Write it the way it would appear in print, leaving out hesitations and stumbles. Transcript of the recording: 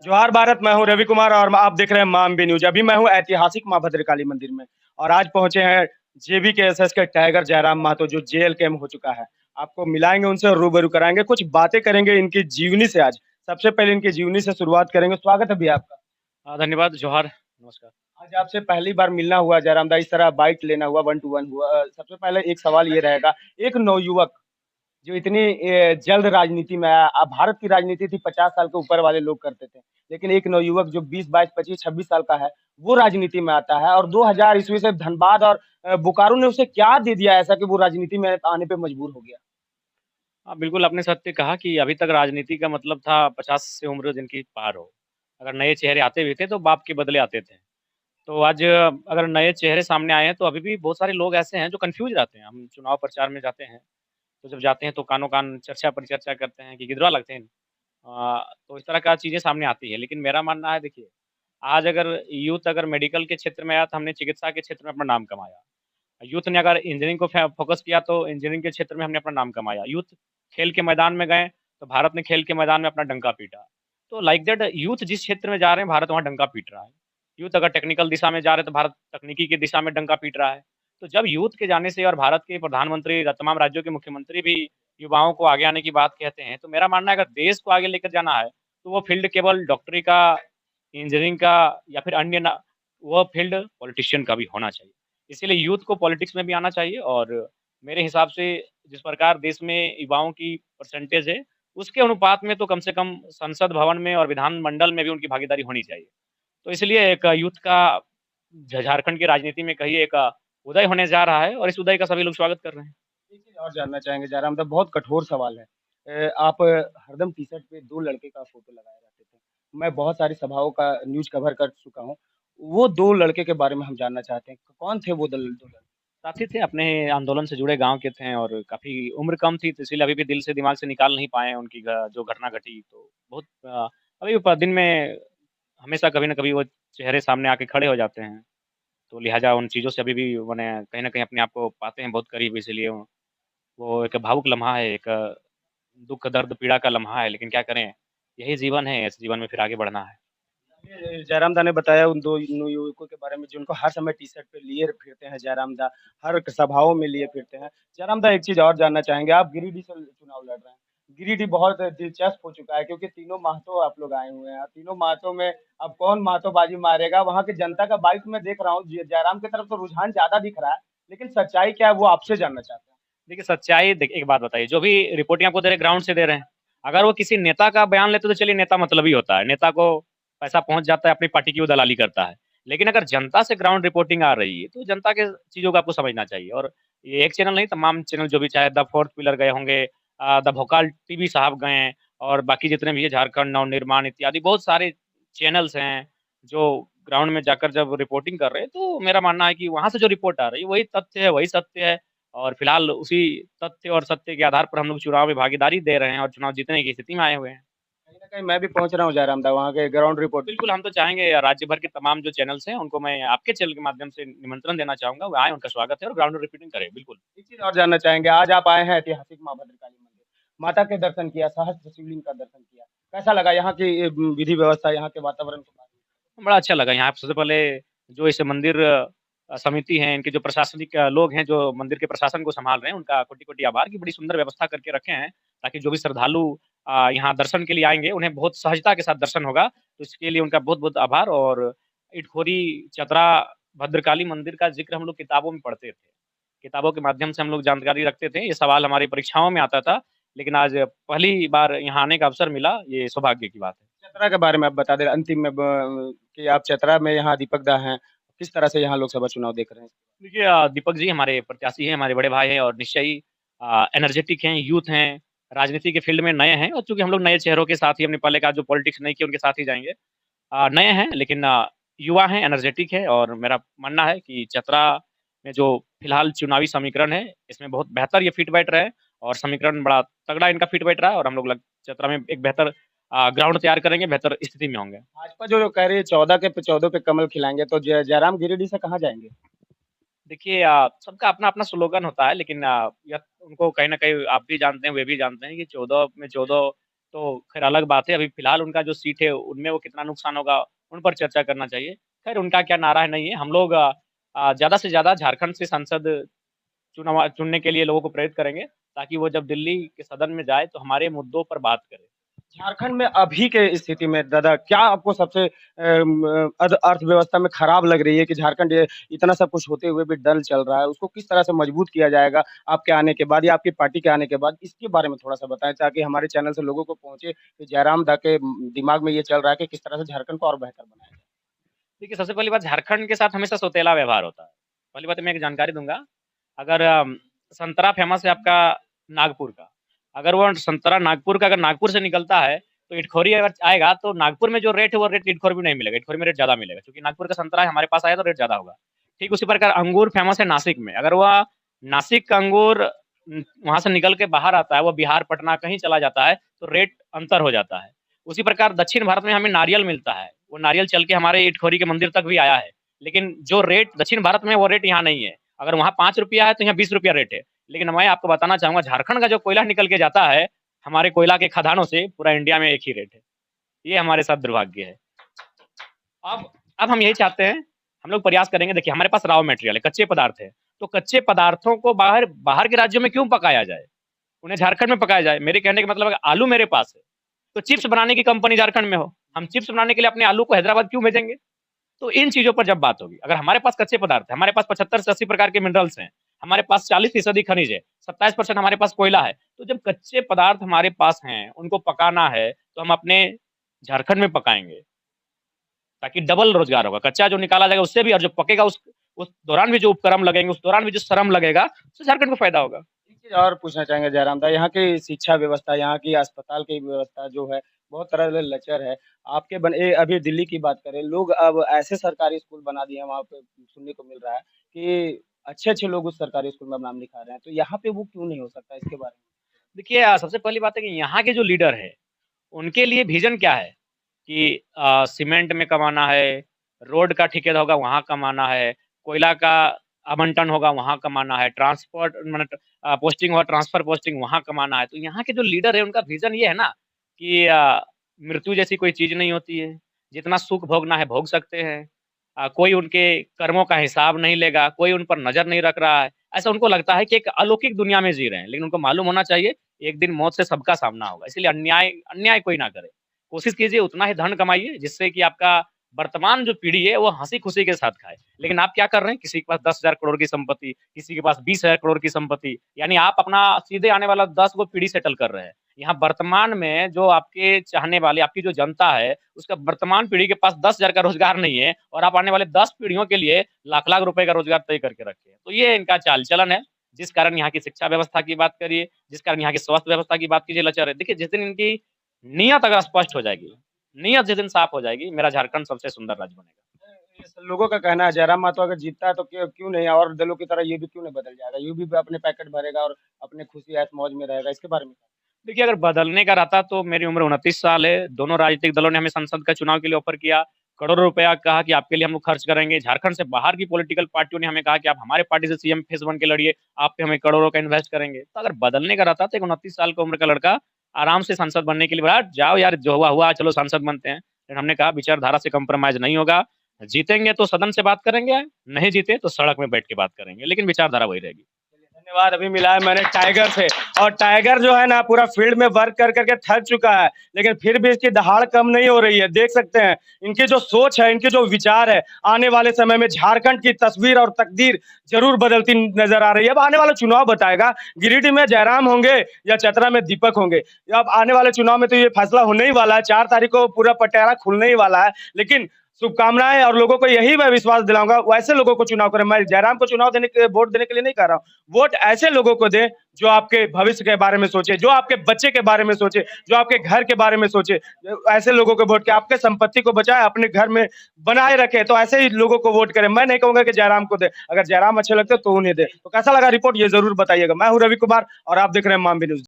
जोहार भारत, मैं हूँ रवि कुमार और आप देख रहे हैं माम बी न्यूज। अभी मैं हूँ ऐतिहासिक माँ भद्रकाली मंदिर में और आज पहुंचे हैं जेबी के एसएस के टाइगर जयराम महतो जो जेल कैम हो चुका है। आपको मिलाएंगे उनसे और रूबरू कराएंगे, कुछ बातें करेंगे इनकी जीवनी से। आज सबसे पहले इनकी जीवनी से शुरुआत करेंगे। स्वागत है भैया आपका। धन्यवाद, जोहार, नमस्कार। आज आपसे पहली बार मिलना हुआ जयराम दा, इस तरह बाइट लेना हुआ, वन टू वन हुआ। सबसे पहले एक सवाल ये रहेगा, एक नवयुवक जो इतनी जल्द राजनीति में आया। अब भारत की राजनीति थी 50 साल के ऊपर वाले लोग करते थे, लेकिन एक नवयुवक जो 20, 22, 25, 26 साल का है वो राजनीति में आता है और 2000 ईस्वी से धनबाद और बोकारो ने उसे क्या दे दिया ऐसा कि वो राजनीति में आने पे मजबूर हो गया। हाँ, बिल्कुल आपने सत्य कहा कि अभी तक राजनीति का मतलब था 50 से उम्र जिनकी पार हो। अगर नए चेहरे आते भी थे तो बाप के बदले आते थे। तो आज अगर नए चेहरे सामने आए हैं तो अभी भी बहुत सारे लोग ऐसे हैं जो कन्फ्यूज़ रहते हैं। हम चुनाव प्रचार में जाते हैं, तो जब जाते हैं तो कानो-कान चर्चा-परिचर्चा करते हैं कि गिदवा लगते हैं। तो इस तरह का चीज़ें सामने आती हैं। लेकिन मेरा मानना है देखिए, आज अगर यूथ अगर मेडिकल के क्षेत्र में आया तो हमने चिकित्सा के क्षेत्र में अपना नाम कमाया। यूथ ने अगर इंजीनियरिंग को फ़ोकस किया तो इंजीनियरिंग के क्षेत्र में हमने अपना नाम कमाया। यूथ खेल के मैदान में गए, तो भारत ने खेल के मैदान में अपना डंका पीटा। तो लाइक दैट यूथ जिस क्षेत्र में जा रहे हैं, भारत वहाँ डंका पीट रहा है। यूथ अगर टेक्निकल दिशा में जा रहे हैं, तो भारत तकनीकी की दिशा में डंका पीट रहा है। तो जब यूथ के जाने से और भारत के प्रधानमंत्री, तमाम राज्यों के मुख्यमंत्री भी युवाओं को आगे आने की बात कहते हैं, तो मेरा मानना है अगर देश को आगे लेकर जाना है, तो वो फ़ील्ड केवल डॉक्टरी का, इंजीनियरिंग का या फिर अन्य ना वो फ़ील्ड पॉलिटिशियन का भी होना चाहिए। इसीलिए यूथ को पॉलिटिक्स में भी आना चाहिए और मेरे हिसाब से जिस प्रकार देश में युवाओं की परसेंटेज है, उसके अनुपात में तो कम से कम संसद भवन में और विधानमंडल में भी उनकी भागीदारी होनी चाहिए। तो इसलिए एक यूथ का झारखंड की राजनीति में कहिए एक उदय होने जा रहा है और इस उदय का सभी लोग स्वागत कर रहे हैं। एक चीज और जानना चाहेंगे जयराम दा, बहुत कठोर सवाल है। आप हरदम टी शर्ट पे दो लड़के का फोटो लगाए रहते थे। मैं बहुत सारी सभाओं का न्यूज कवर कर चुका हूँ। वो दो लड़के के बारे में हम जानना चाहते हैं, कौन थे वो दो लड़के। साथी थे, अपने आंदोलन से जुड़े गाँव के थे और काफ़ी उम्र कम थी, तो इसीलिए अभी भी दिल से दिमाग से निकाल नहीं पाए हैं उनकी जो घटना घटी। तो बहुत अभी दिन में हमेशा कभी न कभी वो चेहरे सामने आके खड़े हो जाते हैं। तो लिहाज़ा उन चीज़ों से अभी भी मने कहीं न कहीं अपने आप को पाते हैं बहुत करीब, इसलिए वो एक भावुक लम्हा है, एक दुःख, दर्द, पीड़ा का लम्हा है, लेकिन क्या करें, यही जीवन है, इस जीवन में फिर आगे बढ़ना है। ये जयराम दा ने बताया उन दो युवकों के बारे में जिनको हर समय टी शर्ट पे लिए फिरते हैं जयराम दा, हर सभाओं में लिए फिरते हैं। जयराम दा, एक चीज और जानना चाहेंगे, आप गिरिडीह से चुनाव लड़ रहे हैं। गिरिडीह बहुत दिलचस्प हो चुका है क्योंकि तीनों महतो आप लोग आए हुए हैं। तीनों महतो में अब कौन महतो बाजी मारेगा, वहाँ की जनता का बाइक में देख रहा हूँ जयराम की तरफ तो रुझान ज्यादा दिख रहा है, लेकिन सच्चाई क्या है वो आपसे जानना चाहते हैं। देखिए, सच्चाई देखिए एक बात बताइए, जो भी रिपोर्टिंग आपको दे रहे हैं ग्राउंड से दे रहे हैं। अगर वो किसी नेता का बयान लेते तो चलिए नेता मतलबी होता है, नेता को पैसा पहुँच जाता है, अपनी पार्टी की वो दलाली करता है। लेकिन अगर जनता से ग्राउंड रिपोर्टिंग आ रही है, तो जनता के चीज़ों को आपको समझना चाहिए और ये एक चैनल नहीं तमाम चैनल जो भी चाहे द फोर्थ पिलर गए होंगे द भोकाल टीवी साहब गए हैं और बाकी जितने भी है झारखंड नवनिर्माण इत्यादि बहुत सारे चैनल्स हैं, जो ग्राउंड में जाकर जब रिपोर्टिंग कर रहे हैं, तो मेरा मानना है कि वहाँ से जो रिपोर्ट आ रही है, वही तथ्य है, वही सत्य है। और फिलहाल उसी तथ्य और सत्य के आधार पर हम लोग चुनाव में भागीदारी दे रहे हैं और चुनाव जीतने की स्थिति में आए हुए हैं। कहीं ना कहीं मैं भी पहुंच रहा हूँ जयराम दा वहाँ के ग्राउंड रिपोर्ट। बिल्कुल, हम तो चाहेंगे राज्य भर के तमाम जो चैनल्स हैं, उनको मैं आपके चैनल के माध्यम से निमंत्रण देना चाहूँगा, वो आएँ, उनका स्वागत है और ग्राउंड रिपोर्टिंग करें, बिल्कुल। एक चीज और जानना चाहेंगे, आज आप आए हैं ऐतिहासिक माँ भद्रकाली मंदिर, माता के दर्शन किया, सहस्त्र शिवलिंग का दर्शन किया। कैसा लगा यहाँ की विधि व्यवस्था, यहाँ के वातावरण को। बड़ा अच्छा लगा यहाँ पे सबसे पहले जो इस मंदिर समिति है, इनके जो प्रशासनिक लोग हैं, जो मंदिर के प्रशासन को सँभाल रहे हैं, उनका कोटि-कोटि आभार कि बड़ी सुंदर व्यवस्था करके रखे हैं, ताकि जो भी श्रद्धालु यहाँ दर्शन के लिए आएँगे, उन्हें बहुत सहजता के साथ दर्शन होगा। तो इसके लिए उनका बहुत-बहुत आभार और इटखोरी, चतरा, भद्रकाली मंदिर का ज़िक्र हम लोग किताबों में पढ़ते थे। किताबों के माध्यम से हम लोग जानकारी रखते थे, ये सवाल हमारी परीक्षाओं में आता था, लेकिन आज पहली बार यहाँ आने का अवसर मिला, ये सौभाग्य की बात है। चतरा के बारे में आप बता दें अंतिम में कि आप चतरा में यहाँ दीपक दा हैं, किस तरह से यहाँ लोकसभा चुनाव देख रहे हैं। देखिए दीपक जी हमारे प्रत्याशी हैं, हमारे बड़े भाई हैं और निश्चय ही एनर्जेटिक हैं, यूथ हैं, राजनीति के फ़ील्ड में नए हैं और चूँकि हम लोग नए चेहरों के साथ ही हमने पहले का जो पॉलिटिक्स नहीं किया, उनके साथ ही जाएँगे। नए हैं लेकिन युवा हैं, एनर्जेटिक है और मेरा मानना है कि चतरा में जो फिलहाल चुनावी समीकरण है, इसमें बहुत बेहतर ये फिट बैठ रहा है और समीकरण बड़ा तगड़ा इनका फिट बैठ रहा है और हम लोग चतरा में एक बेहतर ग्राउंड तैयार करेंगे, बेहतर स्थिति में होंगे। भाजपा जो कह रही है 14 के 14 पे कमल खिलाएंगे, तो जयराम गिरिडीह से कहाँ जाएंगे। देखिए सबका अपना-अपना स्लोगन होता है लेकिन यह उनको कहीं न कहीं आप भी जानते हैं, वे भी जानते हैं कि 14 में 14 तो खैर अलग बात है, अभी फिलहाल उनका जो सीट है, उनमें वो कितना नुकसान होगा, उन पर चर्चा करना चाहिए। खैर उनका क्या नारा है नहीं है, हम लोग ज़्यादा से ज़्यादा झारखंड से सांसद चुनने के लिए लोगों को प्रेरित करेंगे, ताकि वो जब दिल्ली के सदन में जाए, तो हमारे मुद्दों पर बात करे। झारखंड में अभी के स्थिति में दादा क्या आपको सबसे अर्थव्यवस्था में खराब लग रही है कि झारखंड ये इतना सब कुछ होते हुए भी डल चल रहा है, उसको किस तरह से मजबूत किया जाएगा आपके आने के बाद या आपकी पार्टी के आने के बाद? इसके बारे में थोड़ा-सा बताएँ ताकि हमारे चैनल से लोगों को पहुँचे कि जयराम दा के दिमाग में ये चल रहा है कि किस तरह से झारखंड को और बेहतर बनाया जाए। देखिए, सबसे पहली बात झारखंड के साथ हमेशा सौतेला व्यवहार होता है। पहली बात मैं एक जानकारी दूँगा, अगर संतरा फ़ेमस है आपका नागपुर का, अगर वो संतरा नागपुर का अगर नागपुर से निकलता है, तो इटखोरी अगर आएगा तो नागपुर में जो रेट है वो रेट इटखोरी में नहीं मिलेगा, इटखोरी में रेट ज़्यादा मिलेगा क्योंकि नागपुर का संतरा हमारे पास आया तो रेट ज़्यादा होगा। ठीक उसी प्रकार अंगूर फ़ेमस है नासिक में, अगर वह नासिक का अंगूर वहाँ से निकल के बाहर आता है, वो बिहार, पटना कहीं चला जाता है, तो रेट अंतर हो जाता है। उसी प्रकार दक्षिण भारत में हमें नारियल मिलता है, वो नारियल चल के हमारे इटखोरी के मंदिर तक भी आया है। लेकिन जो रेट दक्षिण भारत में वो रेट यहाँ नहीं है। अगर वहाँ ₹5 है तो यहाँ ₹20 रेट है। लेकिन मैं आपको बताना चाहूँगा झारखंड का जो कोयला निकल के जाता है, हमारे कोयला के खदानों से पूरा इंडिया में एक ही रेट है। ये हमारे साथ दुर्भाग्य है। अब अब हम यही चाहते हैं, हम लोग प्रयास करेंगे देखिए हमारे पास रॉ मटेरियल है, कच्चे पदार्थ है, तो कच्चे पदार्थों को बाहर बाहर के राज्यों में क्यों पकाया जाए? उन्हें झारखंड में पकाया जाए। मेरे कहने का मतलब है आलू मेरे पास है, तो चिप्स बनाने की कंपनी झारखंड में हो, हम चिप्स बनाने के लिए अपने आलू को हैदराबाद क्यों भेजेंगे? तो इन चीज़ों पर जब बात होगी, अगर हमारे पास कच्चे पदार्थ हैं, हमारे पास 75 से 80 प्रकार के मिनरल्स हैं, हमारे पास 40% खनिज है, 27% हमारे पास कोयला है, तो जब कच्चे पदार्थ हमारे पास हैं, उनको पकाना है, तो हम अपने झारखंड में पकाएँगे, ताकि डबल रोज़गार होगा। कच्चा जो निकाला जाएगा उससे भी और जो पकेगा उस दौरान भी जो उपकरण लगेंगे, उस दौरान भी जो श्रम लगेगा, उससे झारखंड को फ़ायदा होगा। एक चीज़ और पूछना चाहेंगे जयराम दा, यहाँ की शिक्षा व्यवस्था, यहाँ की अस्पताल की व्यवस्था जो है, बहुत तरह से लचर है। आपके अभी दिल्ली की बात करें, लोग अब ऐसे सरकारी स्कूल बना दिए हैं, वहाँ पे सुनने को मिल रहा है कि अच्छे-अच्छे लोग उस सरकारी स्कूल में नाम लिखा रहे हैं, तो यहाँ पे वो क्यों नहीं हो सकता? इसके बारे में? देखिए सबसे पहली बात है कि यहाँ के जो लीडर हैं, उनके लिए विज़न क्या है कि सीमेंट में कमाना है, रोड का ठेकेदार होगा वहाँ कमाना है, कोयला का आवंटन होगा वहाँ कमाना है, ट्रांसपोर्ट माने पोस्टिंग होगा ट्रांसफर पोस्टिंग वहाँ कमाना है। तो यहाँ के जो लीडर है उनका विज़न ये है ना कि मृत्यु जैसी कोई चीज़ नहीं होती है, जितना सुख भोगना है भोग सकते हैं। कोई उनके कर्मों का हिसाब नहीं लेगा, कोई उन पर नज़र नहीं रख रहा है। ऐसा उनको लगता है कि एक अलौकिक दुनिया में जी रहे हैं, लेकिन उनको मालूम होना चाहिए एक दिन मौत से सबका सामना होगा, इसलिए अन्याय अन्याय कोई ना करे। कोशिश कीजिए उतना ही धन कमाइए जिससे कि आपका वर्तमान जो पीढ़ी है वो हँसी-खुशी के साथ खाए। लेकिन आप क्या कर रहे हैं, किसी के पास 10,000 करोड़ की संपत्ति, किसी के पास 20,000 करोड़ की संपत्ति, यानी आप अपना सीधे आने वाला 10 गो पीढ़ी सेटल कर रहे हैं। यहाँ वर्तमान में जो आपके चाहने वाले, आपकी जो जनता है, उसका वर्तमान पीढ़ी के पास 10,000 का रोज़गार नहीं है और आप आने वाले 10 पीढ़ियों के लिए लाख-लाख रुपए का रोज़गार तय करके रखे हैं। तो ये इनका चाल-चलन है, जिस कारण यहाँ की शिक्षा व्यवस्था की बात करिए, जिस कारण यहाँ की स्वास्थ्य व्यवस्था की बात कीजिए लचर है। देखिए जिस दिन इनकी नियत अगर स्पष्ट हो जाएगी, नियत जिस दिन साफ हो जाएगी, मेरा झारखंड सबसे सुंदर राज्य बनेगा। लोगों का कहना है जयराम मातो अगर जीतता है तो क्यों क्यों नहीं और दलों की तरह ये भी क्यों नहीं बदल जाएगा? ये भी अपने पैकेट भरेगा और अपने खुशी ऐश-मौज में रहेगा, इसके बारे में क्या? देखिए, अगर बदलने का रहता तो मेरी उम्र 29 साल है, दोनों राजनीतिक दलों ने हमें संसद का चुनाव के लिए ऑफ़र किया, करोड़ों रुपया कहा कि आपके लिए हम लोग खर्च करेंगे, झारखंड से बाहर की पॉलिटिकल पार्टियों ने हमें कहा कि आप हमारे पार्टी से सीएम फेस बन के लड़िए, आप पे हमें करोड़ों का इन्वेस्ट करेंगे। तो अगर बदलने का रहता तो एक 29 साल की उम्र का लड़का आराम से सांसद बनने के लिए बोला, जाओ यार जो हुआ हुआ, चलो सांसद बनते हैं। लेकिन हमने कहा विचारधारा से कॉम्प्रोमाइज़ नहीं होगा, जीतेंगे तो सदन से बात करेंगे, नहीं जीते तो सड़क में बैठ के बात करेंगे, लेकिन विचारधारा वही रहेगी। धन्यवाद। अभी मिला है मैंने टाइगर से और टाइगर जो है ना पूरा फील्ड में वर्क कर करके थक चुका है, लेकिन फिर भी इसकी दहाड़ कम नहीं हो रही है। देख सकते हैं इनकी जो सोच है, इनके जो विचार है, आने वाले समय में झारखंड की तस्वीर और तकदीर जरूर बदलती नजर आ रही है। अब आने वाला चुनाव बताएगा गिरिडीह में जयराम होंगे या चतरा में दीपक होंगे। अब आने वाले चुनाव में तो ये फैसला होने ही वाला है, 4 तारीख को पूरा पटियाला खुलने ही वाला है। लेकिन शुभकामनाएं और लोगों को यही मैं विश्वास दिलाऊंगा, वैसे लोगों को चुनाव करें। मैं जयराम को चुनाव देने के वोट देने के लिए नहीं कह रहा हूं, वोट ऐसे लोगों को दें जो आपके भविष्य के बारे में सोचे, जो आपके बच्चे के बारे में सोचे, जो आपके घर के बारे में सोचे। ऐसे लोगों को वोट के आपके संपत्ति को बचाए, अपने घर में बनाए रखे, तो ऐसे ही लोगों को वोट करें। मैं नहीं कहूंगा कि जयराम को दे, अगर जयराम अच्छे लगते तो उन्हें दे। तो कैसा लगा रिपोर्ट ये जरूर बताइएगा। मैं हूं रवि कुमार और आप देख रहे हैं मामबी न्यूज।